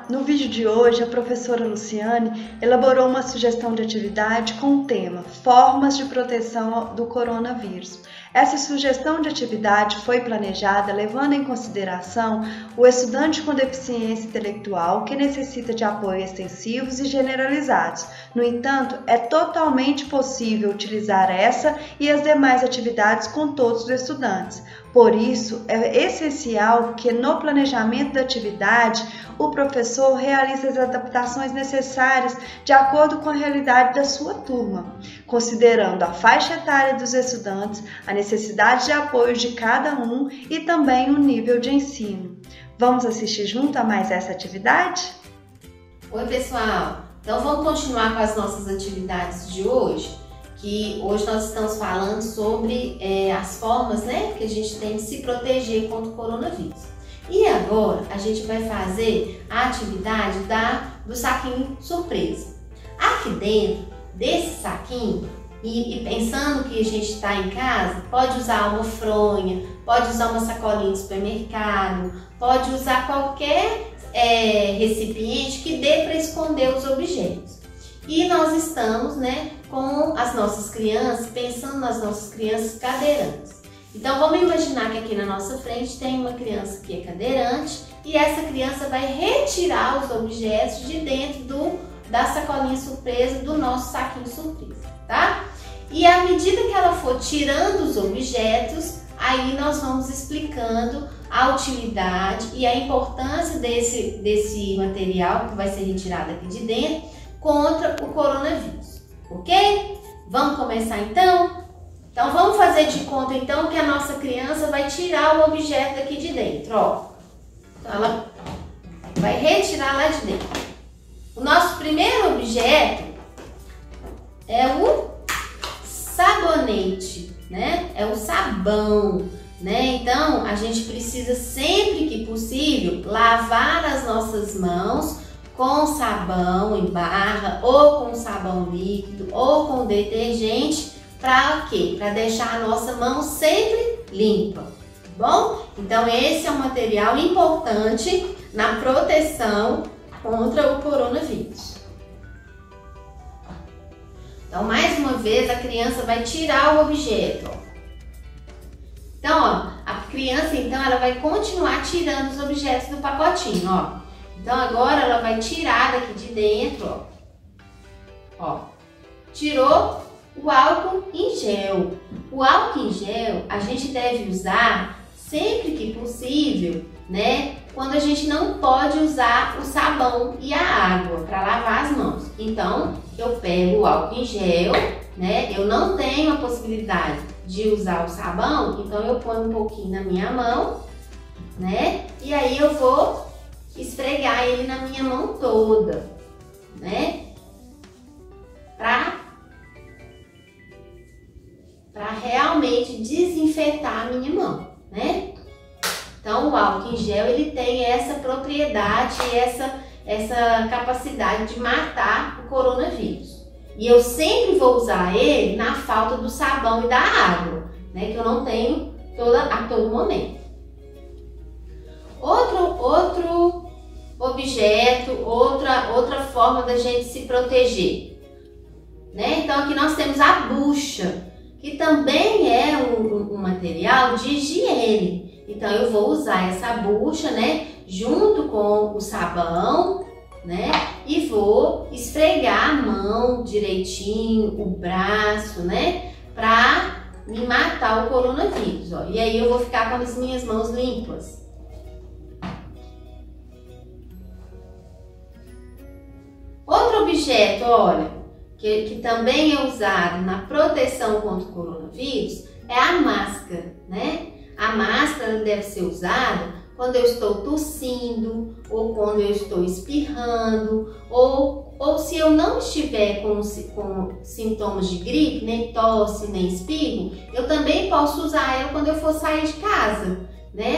No vídeo de hoje, a professora Luciane elaborou uma sugestão de atividade com o tema Formas de proteção do coronavírus. Essa sugestão de atividade foi planejada levando em consideração o estudante com deficiência intelectual que necessita de apoio extensivos e generalizados. No entanto, é totalmente possível utilizar essa e as demais atividades com todos os estudantes. Por isso, é essencial que no planejamento da atividade, o professor realize as adaptações necessárias de acordo com a realidade da sua turma, considerando a faixa etária dos estudantes, a necessidade de apoio de cada um e também o nível de ensino. Vamos assistir junto a mais essa atividade? Oi, pessoal! Então vamos continuar com as nossas atividades de hoje, que hoje nós estamos falando sobre as formas, que a gente tem de se proteger contra o coronavírus. E agora a gente vai fazer a atividade do saquinho surpresa. Aqui dentro desse saquinho, e pensando que a gente está em casa, pode usar uma fronha, pode usar uma sacolinha de supermercado, pode usar qualquer recipiente que dê para esconder os objetos. E nós estamos com as nossas crianças, pensando nas nossas crianças cadeirantes. Então vamos imaginar que aqui na nossa frente tem uma criança que é cadeirante e essa criança vai retirar os objetos de dentro da sacolinha surpresa do nosso saquinho surpresa, tá? E à medida que ela for tirando os objetos, aí nós vamos explicando a utilidade e a importância desse material que vai ser retirado aqui de dentro contra o coronavírus, ok? Vamos começar então? Então vamos fazer de conta então que a nossa criança vai tirar o objeto daqui de dentro, ó. Então ela vai retirar lá de dentro. O nosso primeiro objeto é o sabonete, É o sabão, Então a gente precisa sempre que possível lavar as nossas mãos com sabão em barra ou com sabão líquido ou com detergente. Para quê? Para deixar a nossa mão sempre limpa, tá bom? Então esse é um material importante na proteção contra o coronavírus. Então mais uma vez a criança vai tirar o objeto. Então a criança ela vai continuar tirando os objetos do pacotinho, ó. Então agora ela vai tirar daqui de dentro, ó. Tirou o álcool em gel. O álcool em gel a gente deve usar sempre que possível, quando a gente não pode usar o sabão e a água para lavar as mãos. Então eu pego o álcool em gel, Eu não tenho a possibilidade de usar o sabão, então eu ponho um pouquinho na minha mão, E aí eu vou esfregar ele na minha mão toda, Para realmente desinfetar a minha mão, Então o álcool em gel ele tem essa propriedade, essa capacidade de matar o coronavírus. E eu sempre vou usar ele na falta do sabão e da água, que eu não tenho a todo momento. Outro objeto, outra forma da gente se proteger, Então aqui nós temos a bucha, que também é um material de higiene. Então eu vou usar essa bucha, junto com o sabão, E vou esfregar a mão direitinho, o braço, Para me matar o coronavírus, ó. E aí eu vou ficar com as minhas mãos limpas. Outro objeto, olha, que também é usado na proteção contra o coronavírus é a máscara, A máscara deve ser usada quando eu estou tossindo, ou quando eu estou espirrando, ou se eu não estiver com sintomas de gripe, nem tosse, nem espirro, eu também posso usar ela quando eu for sair de casa,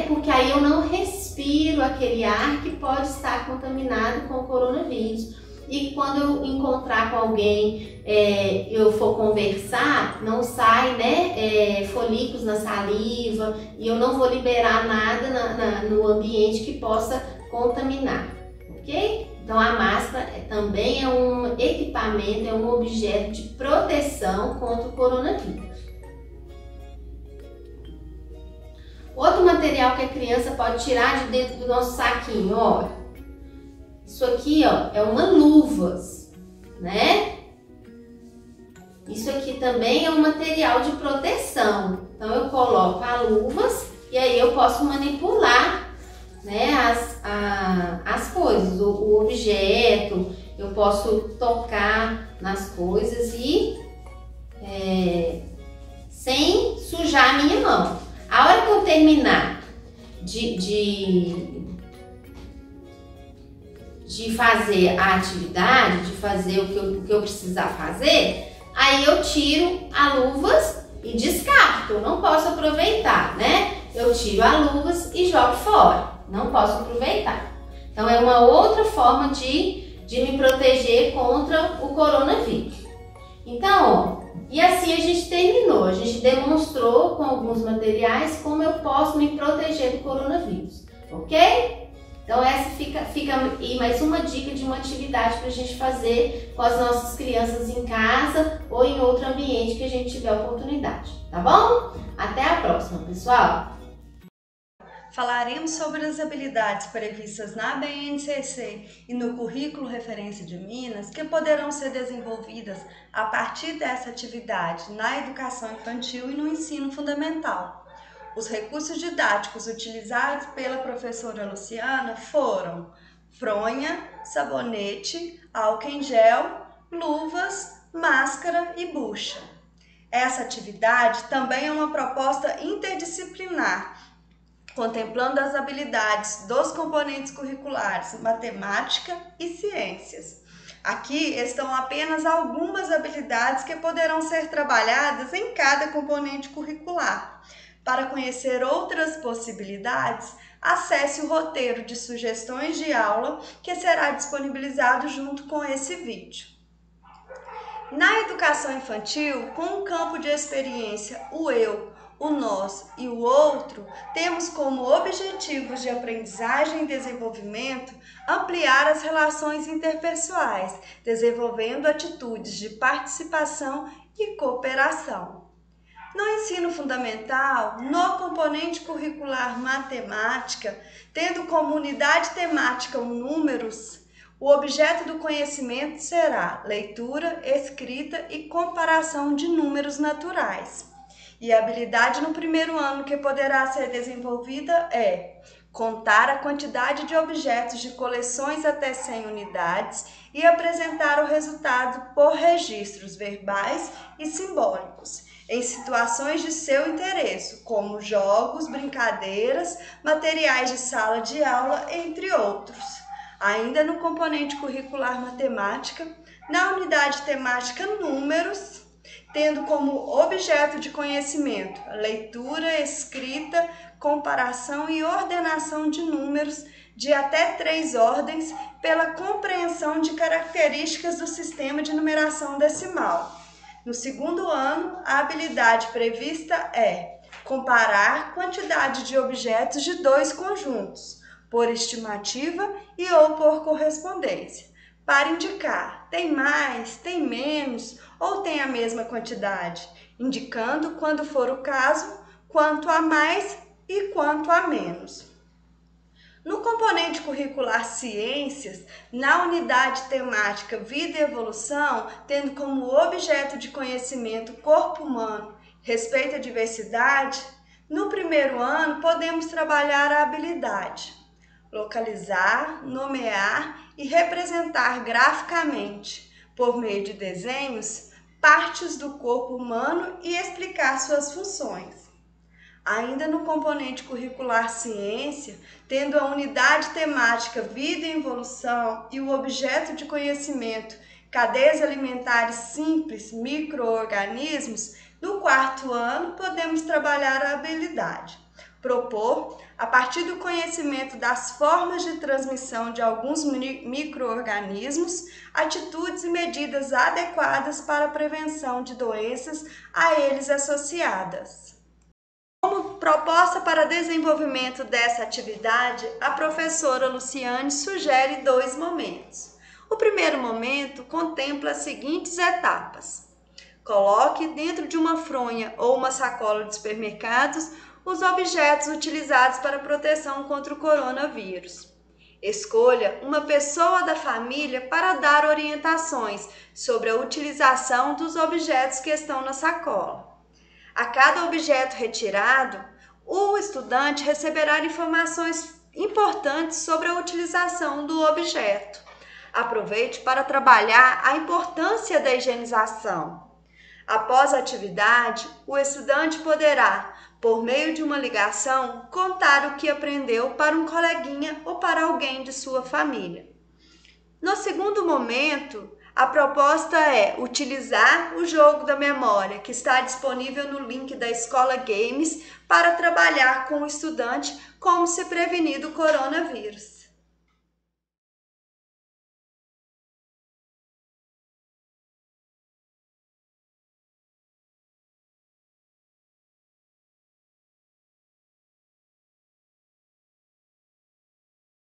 Porque aí eu não respiro aquele ar que pode estar contaminado com o coronavírus. E quando eu encontrar com alguém, eu for conversar, não sai, folículos na saliva e eu não vou liberar nada no ambiente que possa contaminar, ok? Então a máscara também é um equipamento, é um objeto de proteção contra o coronavírus. Outro material que a criança pode tirar de dentro do nosso saquinho, olha. Isso aqui, ó, é uma luvas, né? Isso aqui também é um material de proteção. Então eu coloco a luvas e aí eu posso manipular, né, as coisas, o objeto, eu posso tocar nas coisas e sem sujar a minha mão. A hora que eu terminar de fazer a atividade, de fazer o que eu precisar fazer, aí eu tiro a luvas e descarto, eu não posso aproveitar, né? Eu tiro a luvas e jogo fora, não posso aproveitar. Então é uma outra forma de me proteger contra o coronavírus. Então, ó, e assim a gente terminou, a gente demonstrou com alguns materiais como eu posso me proteger do coronavírus, ok? Então essa fica aí mais uma dica de uma atividade para a gente fazer com as nossas crianças em casa ou em outro ambiente que a gente tiver oportunidade, tá bom? Até a próxima, pessoal! Falaremos sobre as habilidades previstas na BNCC e no Currículo Referência de Minas que poderão ser desenvolvidas a partir dessa atividade na educação infantil e no ensino fundamental. Os recursos didáticos utilizados pela professora Luciana foram fronha, sabonete, álcool em gel, luvas, máscara e bucha. Essa atividade também é uma proposta interdisciplinar, contemplando as habilidades dos componentes curriculares, matemática e ciências. Aqui estão apenas algumas habilidades que poderão ser trabalhadas em cada componente curricular. Para conhecer outras possibilidades, acesse o roteiro de sugestões de aula que será disponibilizado junto com esse vídeo. Na educação infantil, com o campo de experiência o eu, o nós e o outro, temos como objetivos de aprendizagem e desenvolvimento ampliar as relações interpessoais, desenvolvendo atitudes de participação e cooperação. No ensino fundamental, no componente curricular matemática, tendo como unidade temática o números, o objeto do conhecimento será leitura, escrita e comparação de números naturais. E a habilidade no primeiro ano que poderá ser desenvolvida é contar a quantidade de objetos de coleções até 100 unidades e apresentar o resultado por registros verbais e simbólicos, em situações de seu interesse, como jogos, brincadeiras, materiais de sala de aula, entre outros. Ainda no componente curricular matemática, na unidade temática números, tendo como objeto de conhecimento a leitura, escrita, comparação e ordenação de números de até 3 ordens pela compreensão de características do sistema de numeração decimal. No segundo ano, a habilidade prevista é comparar quantidade de objetos de 2 conjuntos, por estimativa e ou por correspondência, para indicar tem mais, tem menos ou tem a mesma quantidade, indicando, quando for o caso, quanto a mais e quanto a menos. No componente curricular Ciências, na unidade temática Vida e Evolução, tendo como objeto de conhecimento corpo humano, respeito à diversidade, no primeiro ano podemos trabalhar a habilidade localizar, nomear e representar graficamente, por meio de desenhos, partes do corpo humano e explicar suas funções. Ainda no componente curricular Ciência, tendo a unidade temática Vida e Evolução e o objeto de conhecimento Cadeias Alimentares Simples, Micro-organismos, no quarto ano podemos trabalhar a habilidade propor, a partir do conhecimento das formas de transmissão de alguns micro-organismos, atitudes e medidas adequadas para a prevenção de doenças a eles associadas. Como proposta para desenvolvimento dessa atividade, a professora Luciane sugere 2 momentos. O primeiro momento contempla as seguintes etapas. Coloque dentro de uma fronha ou uma sacola de supermercados os objetos utilizados para proteção contra o coronavírus. Escolha uma pessoa da família para dar orientações sobre a utilização dos objetos que estão na sacola. A cada objeto retirado, o estudante receberá informações importantes sobre a utilização do objeto. Aproveite para trabalhar a importância da higienização. Após a atividade, o estudante poderá, por meio de uma ligação, contar o que aprendeu para um coleguinha ou para alguém de sua família. No segundo momento, a proposta é utilizar o jogo da memória, que está disponível no link da Escola Games, para trabalhar com o estudante como se prevenir do coronavírus.